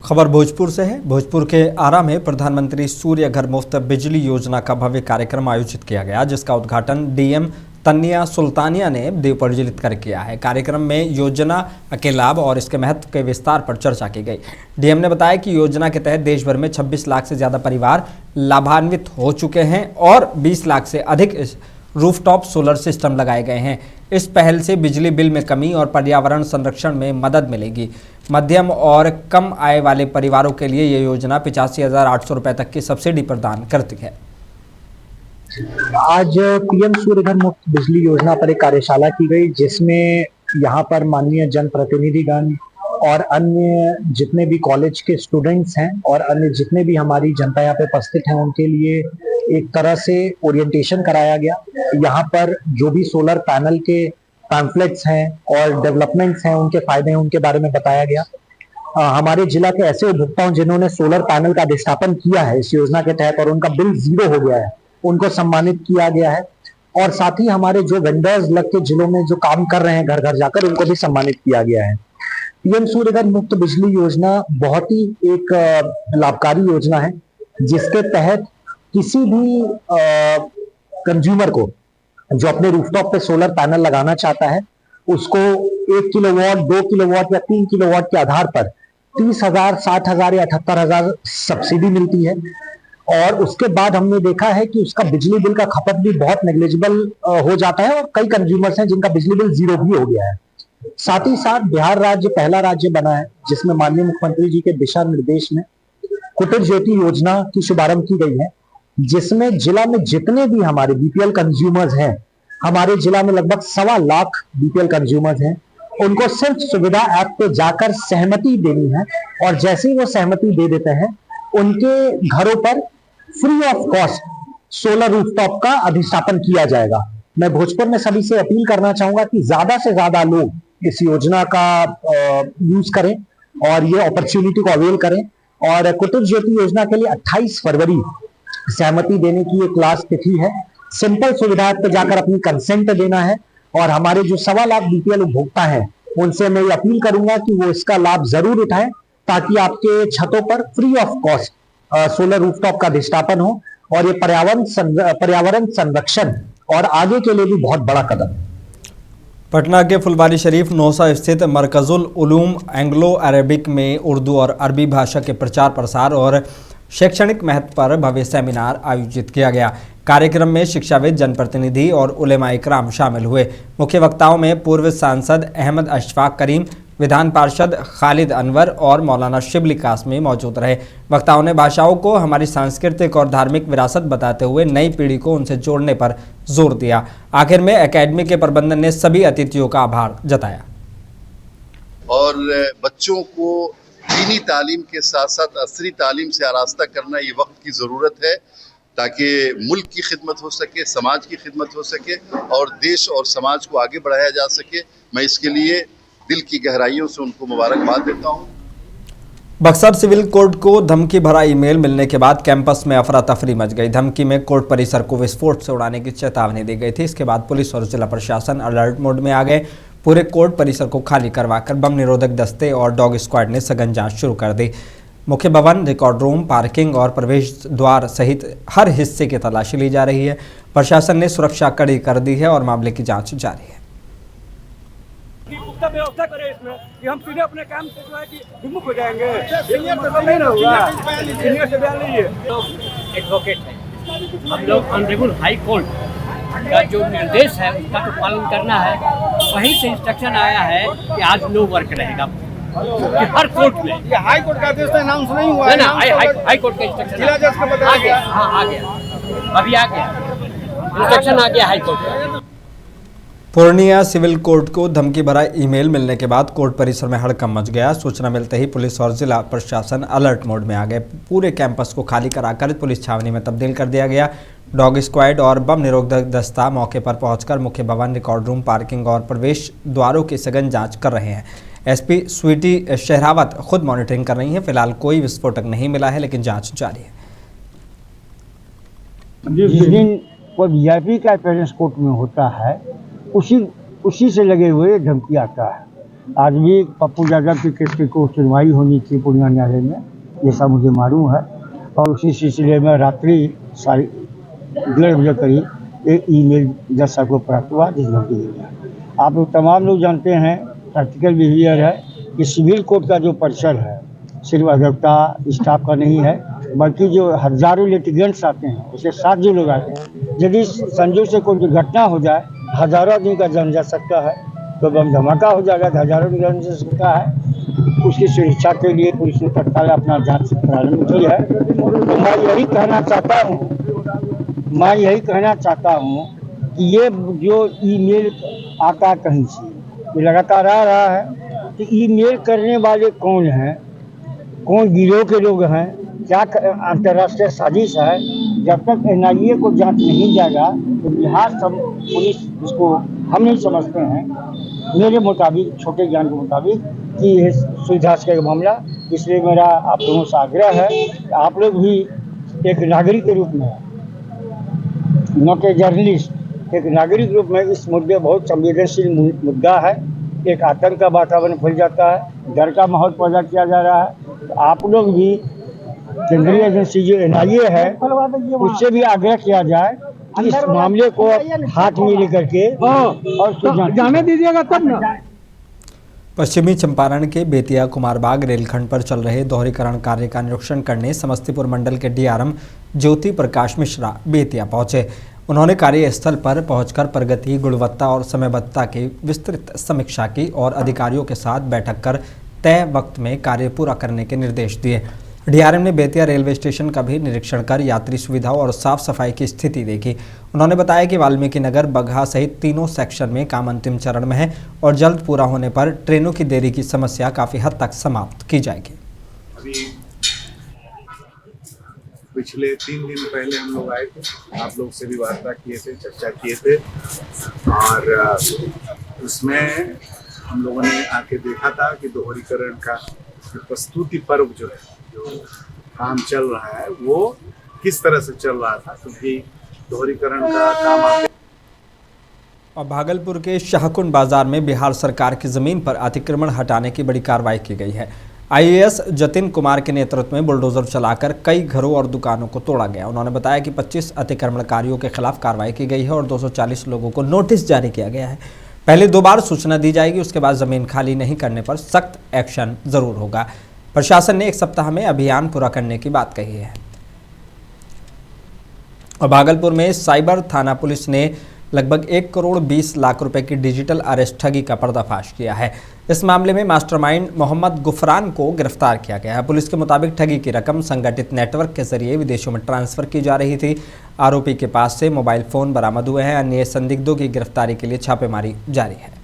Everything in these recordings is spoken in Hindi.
खबर भोजपुर से है। भोजपुर के आरा में प्रधानमंत्री सूर्य घर मुफ्त बिजली योजना का भव्य कार्यक्रम आयोजित किया गया, जिसका उद्घाटन डीएम तन्या सुल्तानिया ने दीप प्रज्वलित कर किया है। कार्यक्रम में योजना के लाभ और इसके महत्व के विस्तार पर चर्चा की गई। डीएम ने बताया कि योजना के तहत देश भर में 26 लाख से ज्यादा परिवार लाभान्वित हो चुके हैं और 20 लाख से अधिक रूफटॉप सोलर सिस्टम लगाए गए हैं। इस पहल से बिजली बिल में कमी और पर्यावरण संरक्षण में मदद मिलेगी। मध्यम और कम आय वाले परिवारों के लिए ये योजना 85,800 रुपए तक की सब्सिडी प्रदान करती है। आज पीएम सूर्य घर मुफ्त बिजली योजना पर एक कार्यशाला की गई, जिसमें यहाँ पर माननीय जनप्रतिनिधिगण और अन्य जितने भी कॉलेज के स्टूडेंट्स हैं और अन्य जितने भी हमारी जनता यहाँ पे उपस्थित हैं, उनके लिए एक तरह से ओरिएंटेशन कराया गया। यहाँ पर जो भी सोलर पैनल के पैम्फलेट्स हैं और डेवलपमेंट्स हैं, उनके फायदे हैं, उनके बारे में बताया गया। हमारे जिला के ऐसे उपभोक्ताओं जिन्होंने सोलर पैनल का अधिष्ठापन किया है इस योजना के तहत और उनका बिल 0 हो गया है, उनको सम्मानित किया गया है। और साथ ही हमारे जो वेंडर्स लग के जिलों में जो काम कर रहे हैं घर घर जाकर, उनको भी सम्मानित किया गया है। पीएम सूर्य घर मुफ्त बिजली योजना बहुत ही एक लाभकारी योजना है, जिसके तहत किसी भी कंज्यूमर को जो अपने रूफटॉप पे सोलर पैनल लगाना चाहता है, उसको 1 किलोवाट, 2 किलोवाट या 3 किलोवाट के आधार पर 30,000, 60,000 या 78,000 सब्सिडी मिलती है। और उसके बाद हमने देखा है कि उसका बिजली बिल का खपत भी बहुत नेग्लिजिबल हो जाता है और कई कंज्यूमर्स हैं जिनका बिजली बिल 0 भी हो गया है। साथ ही साथ बिहार राज्य पहला राज्य बना है जिसमें माननीय मुख्यमंत्री जी के दिशा निर्देश में कुटीर ज्योति योजना की शुभारंभ की गई है, जिसमें जिला में जितने भी हमारे बीपीएल कंज्यूमर्स हैं, हमारे जिला में लगभग 1.25 लाख बीपीएल कंज्यूमर्स हैं, उनको सिर्फ सुविधा ऐप पे जाकर सहमति देनी है और जैसे ही वो सहमति दे देते हैं, उनके घरों पर free of cost solar rooftop का अधिष्ठापन किया जाएगा। मैं भोजपुर में सभी से अपील करना चाहूंगा कि ज्यादा से ज्यादा लोग इस योजना का यूज करें और ये अपॉर्चुनिटी को अवेल करें। और कुटीर ज्योति योजना के लिए 28 फरवरी सहमति देने की एक लास्ट तिथि है। सिंपल सुविधा पे जाकर अपनी कंसेंट देना है और हमारे जो 1.25 लाख बीपीएल उपभोक्ता हैं, उनसे मैं अपील करूंगा कि वो इसका लाभ जरूर उठाएं, ताकि आपके छतों पर free of cost solar rooftop का अधिष्ठापन हो और ये पर्यावरण संरक्षण और आगे के लिए भी बहुत बड़ा कदम। पटना के फुलवारी शरीफ नौसा स्थित मरकजुल उलूम एंग्लो अरेबिक में उर्दू और अरबी भाषा के प्रचार प्रसार और शैक्षणिक महत्व पर भव्य सेमिनार आयोजित किया गया। कार्यक्रम में शिक्षाविद, जनप्रतिनिधि और उलेमा इकराम शामिल हुए। मुख्य वक्ताओं में पूर्व सांसद अहमद अशफाक करीम, विधान पार्षद खालिद अनवर और मौलाना शिबली कासमी मौजूद रहे। वक्ताओं ने भाषाओं को हमारी सांस्कृतिक और धार्मिक विरासत बताते हुए नई पीढ़ी को उनसे जोड़ने पर जोर दिया। आखिर में एकेडमी के प्रबंधन ने सभी अतिथियों का आभार जताया और बच्चों को दीनी तालीम के साथ साथ असरी तालीम से आरास्ता करना ये वक्त की ज़रूरत है, ताकि मुल्क की खिदमत हो सके, समाज की खिदमत हो सके और देश और समाज को आगे बढ़ाया जा सके। मैं इसके लिए दिल की गहराइयों से उनको मुबारकबाद देता हूँ। बक्सर सिविल कोर्ट को धमकी भरा ईमेल मिलने के बाद कैंपस में अफरा तफरी मच गई। धमकी में कोर्ट परिसर को विस्फोट से उड़ाने की चेतावनी दी गई थी। इसके बाद पुलिस और जिला प्रशासन अलर्ट मोड में आ गए। पूरे कोर्ट परिसर को खाली करवाकर बम निरोधक दस्ते और डॉग स्क्वाड ने सघन जांच शुरू कर दी। मुख्य भवन, रिकॉर्ड रूम, पार्किंग और प्रवेश द्वार सहित हर हिस्से की तलाशी ली जा रही है। प्रशासन ने सुरक्षा कड़ी कर दी है और मामले की जांच जारी है। व्यवस्था करें इसमें कि हम सीधे अपने काम से जो है कि विमुख हो जाएंगे। नहीं होगा, सीनियर से बयान लीजिए। एडवोकेट है, हम लोग ऑनरेबल हाई कोर्ट का जो निर्देश है उसका तो पालन करना है। वहीं से इंस्ट्रक्शन आया है कि आज नो वर्क रहेगा हर कोर्ट में। ये हाई कोर्ट का आदेश अनाउंस नहीं हुआ है ना, हाई कोर्ट का इंस्ट्रक्शन जिला जज का बताया गया। हाँ, आ गया, अभी आ गया इंस्ट्रक्शन, आ गया high court. Purnia civil court को धमकी भरा ईमेल मिलने के बाद कोर्ट परिसर में हड़कंप मच गया। सूचना मिलते ही पुलिस और जिला प्रशासन अलर्ट मोड में आ गए। पूरे कैंपस को खाली कराकर पुलिस छावनी में तब्दील कर दिया गया। डॉग स्क्वाड और बम निरोधक दस्ता मौके पर पहुंचकर मुख्य भवन, रिकॉर्ड रूम, पार्किंग और प्रवेश द्वारों की सघन जांच कर रहे हैं। एसपी स्वीटी शेरावत खुद मॉनिटरिंग कर रही हैं। फिलहाल कोई विस्फोटक नहीं मिला है, लेकिन जांच जारी है। जिस दिन कोई वीआईपी का अपेयरेंस कोर्ट में होता है, उसी से लगे हुए धमकी आता है। आज भी पप्पू यादव की केस की कोर्ट सुनवाई होनी थी पूर्णिया न्यायालय में, ये सब मुझे मालूम है। और उसी सिलसिले में रात्रि 11:30 बजे करीब एक ईमेल जज साहब को प्राप्त हुआ जिसमें कि आप लोग तमाम लोग जानते हैं प्रैक्टिकल बिहेवियर है कि सिविल कोर्ट का जो परिसर है सिर्फ अधिवक्ता स्टाफ का नहीं है, बल्कि जो हजारों लिटिगेंट्स आते हैं उसके साथ जो लोग आते हैं, यदि संजोग से कोई दुर्घटना हो जाए हजारों आदमी का जान जा सकता है, तो बम धमाका हो जाएगा तो हजारों की जान जा सकता है। उसकी सुरक्षा के लिए पुलिस ने तत्काल अपना जांच प्रारंभ की है। तो मैं यही कहना चाहता हूँ कि ये जो ईमेल आता कहीं से ये लगातार आ रहा है, तो ईमेल करने वाले कौन हैं, कौन गिरोह के लोग हैं, क्या अंतर्राष्ट्रीय साजिश है। जब तक NIA को जांच नहीं जाएगा तो बिहार पुलिस इसको हम नहीं समझते हैं, मेरे मुताबिक छोटे ज्ञान के मुताबिक, कि ये सुविधास का मामला। इसलिए मेरा आप लोगों से आग्रह है कि आप लोग भी एक नागरिक के रूप में, नॉट ए जर्नलिस्ट, एक नागरिक रूप में इस मुद्दे बहुत संवेदनशील मुद्दा है। एक आतंक का वातावरण फैल जाता है, डर का माहौल पैदा किया जा रहा है। तो आप लोग भी केंद्रीय एजेंसी जो NIA है उससे भी आग्रह किया जाए कि इस मामले को हाथ में लेकर के और जाने दीजिएगा तब ना। पश्चिमी चंपारण के बेतिया कुमारबाग रेलखंड पर चल रहे दोहरीकरण कार्य का निरीक्षण करने समस्तीपुर मंडल के DRM ज्योति प्रकाश मिश्रा बेतिया पहुंचे। उन्होंने कार्यस्थल पर पहुंचकर प्रगति, गुणवत्ता और समयबद्धता की विस्तृत समीक्षा की और अधिकारियों के साथ बैठक कर तय वक्त में कार्य पूरा करने के निर्देश दिए। DRM ने बेतिया रेलवे स्टेशन का भी निरीक्षण कर यात्री सुविधाओं और साफ सफाई की स्थिति देखी। उन्होंने बताया कि वाल्मीकि नगर, बगहा सहित तीनों सेक्शन में काम अंतिम चरण में है और जल्द पूरा होने पर ट्रेनों की देरी की समस्या काफ़ी हद तक समाप्त की जाएगी। अभी पिछले 3 दिन पहले हम लोग आए थे, आप लोग से भी वार्ता किए थे, चर्चा किए थे, और उसमें हम लोगों ने आके देखा था कि दोहरीकरण का प्रस्तुति पर्व जो है, जो काम चल रहा है वो किस तरह से चल रहा था, क्योंकि दोहरीकरण का काम और भागलपुर के शाहकुंड बाजार में बिहार सरकार की जमीन पर अतिक्रमण हटाने की बड़ी कार्रवाई की गई है। IAS जतिन कुमार के नेतृत्व में बुलडोजर चलाकर कई घरों और दुकानों को तोड़ा गया। उन्होंने बताया कि 25 अतिक्रमणकारियों के खिलाफ कार्रवाई की गई है और 240 लोगों को नोटिस जारी किया गया है। पहले 2 बार सूचना दी जाएगी, उसके बाद जमीन खाली नहीं करने पर सख्त एक्शन जरूर होगा। प्रशासन ने 1 सप्ताह में अभियान पूरा करने की बात कही है। और भागलपुर में साइबर थाना पुलिस ने लगभग 1 करोड़ 20 लाख रुपए की डिजिटल अरेस्ट ठगी का पर्दाफाश किया है। इस मामले में मास्टरमाइंड मोहम्मद गुफरान को गिरफ्तार किया गया है। पुलिस के मुताबिक ठगी की रकम संगठित नेटवर्क के जरिए विदेशों में ट्रांसफर की जा रही थी। आरोपी के पास से मोबाइल फोन बरामद हुए हैं। अन्य संदिग्धों की गिरफ्तारी के लिए छापेमारी जारी है।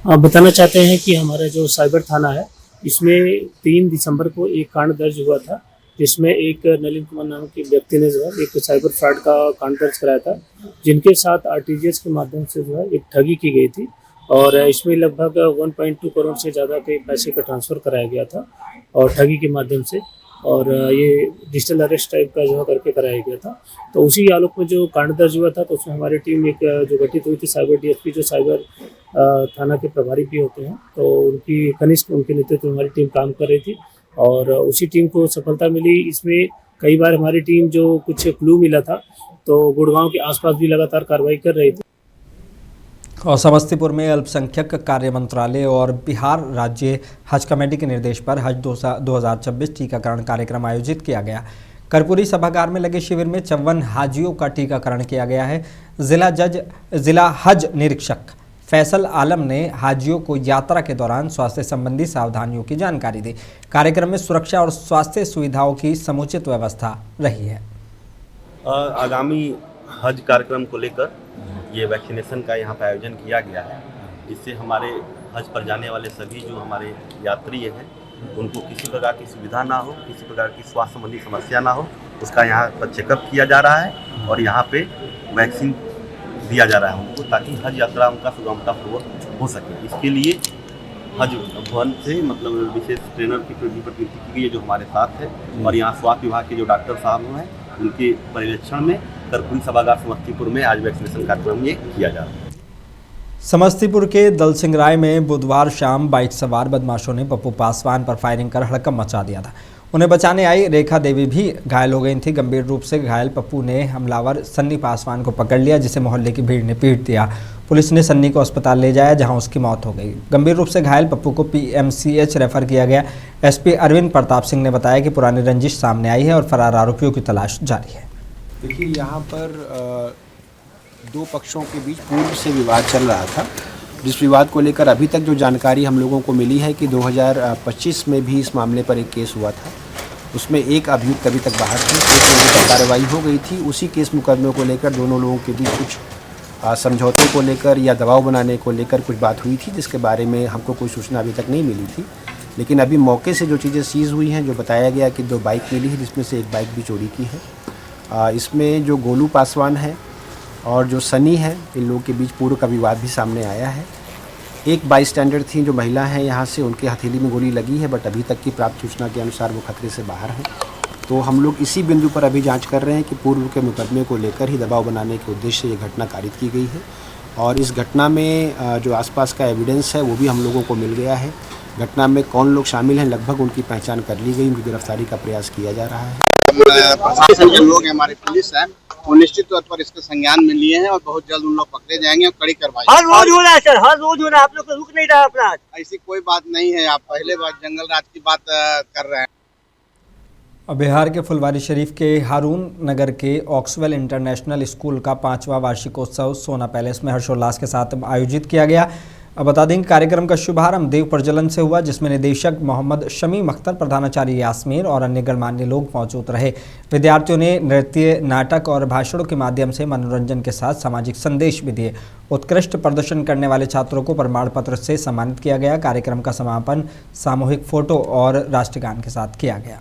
आप बताना चाहते हैं कि हमारा जो साइबर थाना है इसमें 3 दिसंबर को एक कांड दर्ज हुआ था, जिसमें एक नलिन कुमार नाम के व्यक्ति ने जो है एक साइबर फ्रॉड का कांड दर्ज कराया था, जिनके साथ RTGS के माध्यम से जो है एक ठगी की गई थी और इसमें लगभग 1.2 करोड़ से ज़्यादा के पैसे का ट्रांसफ़र कराया गया था और ठगी के माध्यम से, और ये डिजिटल अरेस्ट टाइप का जो है करके कराया गया था। तो उसी आलोक में जो कांड दर्ज हुआ था तो उसमें हमारी टीम एक जो गठित हुई थी, साइबर DSP जो साइबर थाना के प्रभारी भी होते हैं, तो उनकी कनिष्ठ उनके नेतृत्व में हमारी टीम काम कर रही थी और उसी टीम को सफलता मिली। इसमें कई बार हमारी टीम जो कुछ क्लू मिला था तो गुड़गांव के आसपास भी लगातार कार्रवाई कर रही थी। और समस्तीपुर में अल्पसंख्यक कार्य मंत्रालय और बिहार राज्य हज कमेटी के निर्देश पर हज 2026 टीकाकरण कार्यक्रम आयोजित किया गया। कर्पूरी सभागार में लगे शिविर में 54 हाजियों का टीकाकरण किया गया है। जिला हज निरीक्षक फैसल आलम ने हाजियों को यात्रा के दौरान स्वास्थ्य संबंधी सावधानियों की जानकारी दी। कार्यक्रम में सुरक्षा और स्वास्थ्य सुविधाओं की समुचित व्यवस्था रही है। आगामी हज कार्यक्रम को लेकर ये वैक्सीनेशन का यहाँ पर आयोजन किया गया है, जिससे हमारे हज पर जाने वाले सभी जो हमारे यात्री हैं उनको किसी प्रकार की सुविधा ना हो, किसी प्रकार की स्वास्थ्य संबंधी समस्या ना हो, उसका यहाँ पर चेकअप किया जा रहा है और यहाँ पे वैक्सीन दिया जा रहा है उनको, ताकि हज यात्रा उनका सुगमतापूर्वक हो सके। इसके लिए हज भवन से मतलब विशेष ट्रेनर की प्रतिनियुक्ति की गई है जो हमारे साथ है, और यहाँ स्वास्थ्य विभाग के जो डॉक्टर साहब हैं उनके पर्यवेक्षण में कर्पूरी सभागार समस्तीपुर में आज वैक्सीनेशन कार्यक्रम ये किया जा रहा है। समस्तीपुर के दलसिंहराय में बुधवार शाम बाइक सवार बदमाशों ने पप्पू पासवान पर फायरिंग कर हड़कंप मचा दिया था। उन्हें बचाने आई रेखा देवी भी घायल हो गई थी। गंभीर रूप से घायल पप्पू ने हमलावर सन्नी पासवान को पकड़ लिया, जिसे मोहल्ले की भीड़ ने पीट दिया। पुलिस ने सन्नी को अस्पताल ले जाया, जहां उसकी मौत हो गई। गंभीर रूप से घायल पप्पू को PMCH रेफर किया गया। SP अरविंद प्रताप सिंह ने बताया कि पुरानी रंजिश सामने आई है और फरार आरोपियों की तलाश जारी है। देखिए, यहाँ पर दो पक्षों के बीच पूर्व से विवाद चल रहा था, जिस विवाद को लेकर अभी तक जो जानकारी हम लोगों को मिली है कि 2025 में भी इस मामले पर एक केस हुआ था। उसमें एक अभियुक्त अभी तक बाहर थे, एक लोगों पर कार्रवाई हो गई थी। उसी केस मुकदमे को लेकर दोनों लोगों के बीच कुछ समझौते को लेकर या दबाव बनाने को लेकर कुछ बात हुई थी, जिसके बारे में हमको कोई सूचना अभी तक नहीं मिली थी। लेकिन अभी मौके से जो चीज़ें सीज़ हुई हैं, जो बताया गया कि 2 बाइक मिली है, जिसमें से एक बाइक भी चोरी की है। इसमें जो गोलू पासवान है और जो सनी है, इन लोगों के बीच पूर्व का विवाद भी सामने आया है। एक बाईस्टैंडर थी जो महिला है यहाँ से, उनके हथेली में गोली लगी है, बट अभी तक की प्राप्त सूचना के अनुसार वो खतरे से बाहर हैं। तो हम लोग इसी बिंदु पर अभी जांच कर रहे हैं कि पूर्व के मुकदमे को लेकर ही दबाव बनाने के उद्देश्य से ये घटना कारित की गई है। और इस घटना में जो आसपास का एविडेंस है वो भी हम लोगों को मिल गया है। घटना में कौन लोग शामिल हैं, लगभग उनकी पहचान कर ली गई, उनकी गिरफ्तारी का प्रयास किया जा रहा है। प्रशासन के लोग हमारे पुलिस है, वो निश्चित तौर पर इसके संज्ञान में लिए हैं और बहुत जल्द उन लोग पकड़े जाएंगे और कड़ी कार्रवाई। हर रोज हो रहा है सर, हर रोज हो रहा है, आप लोग को रुक नहीं रहा अपराध। ऐसी कोई बात नहीं है, आप पहले बार जंगल राज की बात कर रहे हैं। बिहार के फुलवारी शरीफ के हारून नगर के ऑक्सवेल इंटरनेशनल स्कूल का 5वां वार्षिकोत्सव सोना पैलेस में हर्षोल्लास के साथ आयोजित किया गया। अब बता दें कि कार्यक्रम का शुभारंभ देव प्रज्वलन से हुआ, जिसमें निदेशक मोहम्मद शमीम अख्तर, प्रधानाचार्य यास्मीन और अन्य गणमान्य लोग मौजूद रहे। विद्यार्थियों ने नृत्य, नाटक और भाषणों के माध्यम से मनोरंजन के साथ सामाजिक संदेश भी दिए। उत्कृष्ट प्रदर्शन करने वाले छात्रों को प्रमाण पत्र से सम्मानित किया गया। कार्यक्रम का समापन सामूहिक फोटो और राष्ट्रगान के साथ किया गया।